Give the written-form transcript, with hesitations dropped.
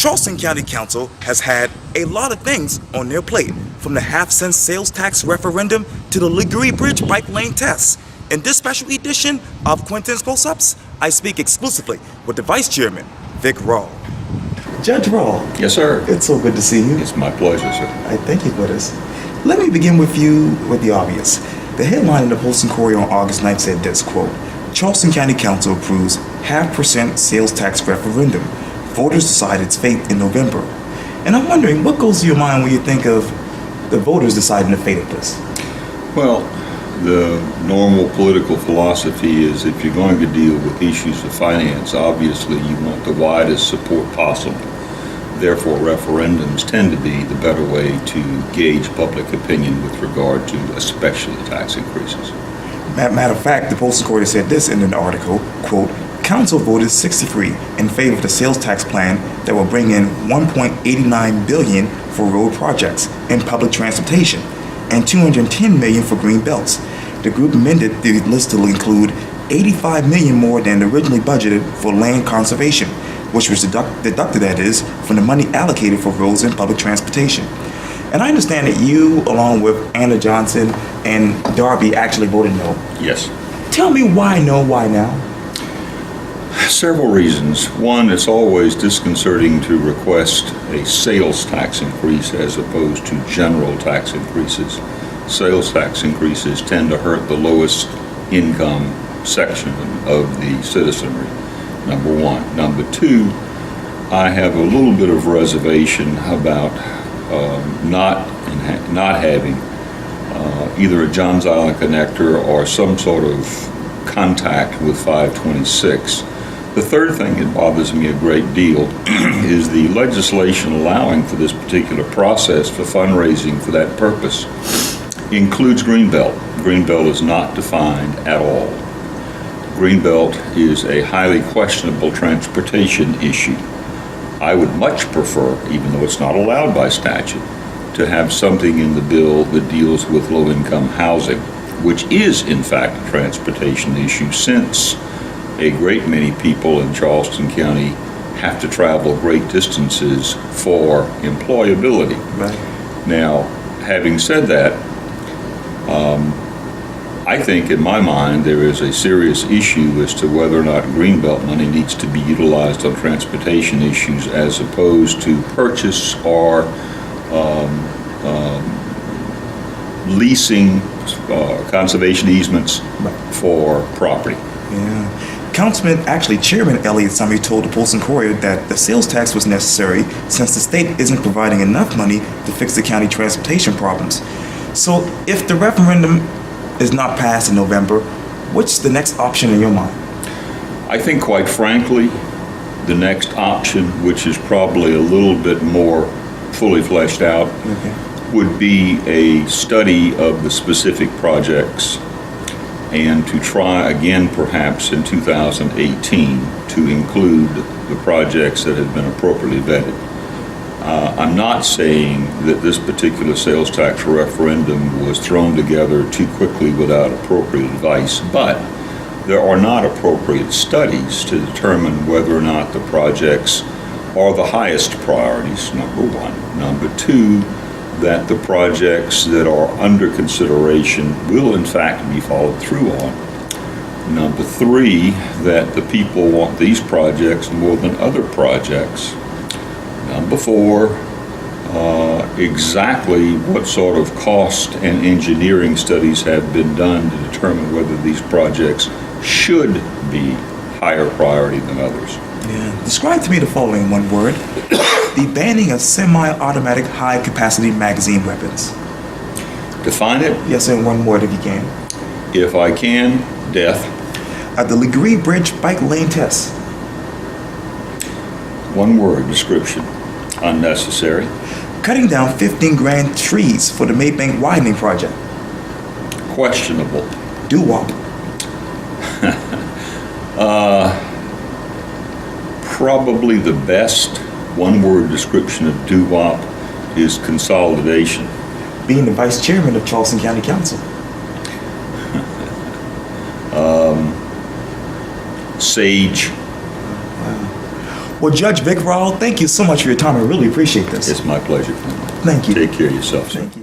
Charleston County Council has had a lot of things on their plate, from the half-cent sales tax referendum to the Legare Bridge bike lane tests. In this special edition of Quintin's Close-Ups, I speak exclusively with the Vice Chairman, Vic Rawl. Judge Rawl. Yes, sir. It's so good to see you. It's my pleasure, sir. I thank you for this. Let me begin with you with the obvious. The headline in the Post-Inquiry on August 9th said this, quote, Charleston County Council approves 0.5% sales tax referendum. Voters decide its fate in November. And I'm wondering, what goes through your mind when you think of the voters deciding the fate of this? Well, the normal political philosophy is if you're going to deal with issues of finance, obviously you want the widest support possible. Therefore, referendums tend to be the better way to gauge public opinion with regard to especially tax increases. Matter of fact, the Post-Inquiry said this in an article, quote, Council voted 63 in favor of the sales tax plan that will bring in $1.89 billion for road projects and public transportation and $210 million for green belts. The group amended the list to include $85 million more than originally budgeted for land conservation, which was deducted, that is, from the money allocated for roads and public transportation. And I understand that you, along with Anna Johnson and Darby, actually voted no. Yes. Tell me why no, why now? Several reasons. One, it's always disconcerting to request a sales tax increase as opposed to general tax increases. Sales tax increases tend to hurt the lowest income section of the citizenry, number one. Number two, I have a little bit of reservation about not having either a Johns Island connector or some sort of contact with 526. The third thing that bothers me a great deal is the legislation allowing for this particular process for fundraising for that purpose includes Greenbelt. Greenbelt is not defined at all. Greenbelt is a highly questionable transportation issue. I would much prefer, even though it's not allowed by statute, to have something in the bill that deals with low-income housing, which is, in fact, a transportation issue, since a great many people in Charleston County have to travel great distances for employability. Right. Now, having said that, I think in my mind there is a serious issue as to whether or not Greenbelt money needs to be utilized on transportation issues as opposed to purchase or leasing conservation easements for property. Yeah. Councilman, actually Chairman Elliott Summy told the Post-Inquirer that the sales tax was necessary since the state isn't providing enough money to fix the county transportation problems. So if the referendum is not passed in November, what's the next option in your mind? I think, quite frankly, the next option, which is probably a little bit more fully fleshed out, would be a study of the specific projects and to try again perhaps in 2018 to include the projects that have been appropriately vetted. I'm not saying that this particular sales tax referendum was thrown together too quickly without appropriate advice, but there are not appropriate studies to determine whether or not the projects are the highest priorities, number one. Number two, that the projects that are under consideration will in fact be followed through on. Number three, that the people want these projects more than other projects. Number four, exactly what sort of cost and engineering studies have been done to determine whether these projects should be higher priority than others. Yeah. Describe to me the following in one word. The banning of semi-automatic high-capacity magazine weapons. Define it? Yes, in one word if you can. If I can, death. The Legare Bridge bike lane test. One word description. Unnecessary. Cutting down 15 grand trees for the Maybank widening project. Questionable. Doo-wop. Probably the best one-word description of doo-wop is consolidation. Being the vice chairman of Charleston County Council. Sage. Well, Judge Vic Rawl, thank you so much for your time. I really appreciate this. It's my pleasure. Thank you. Take care of yourself, sir. Thank you.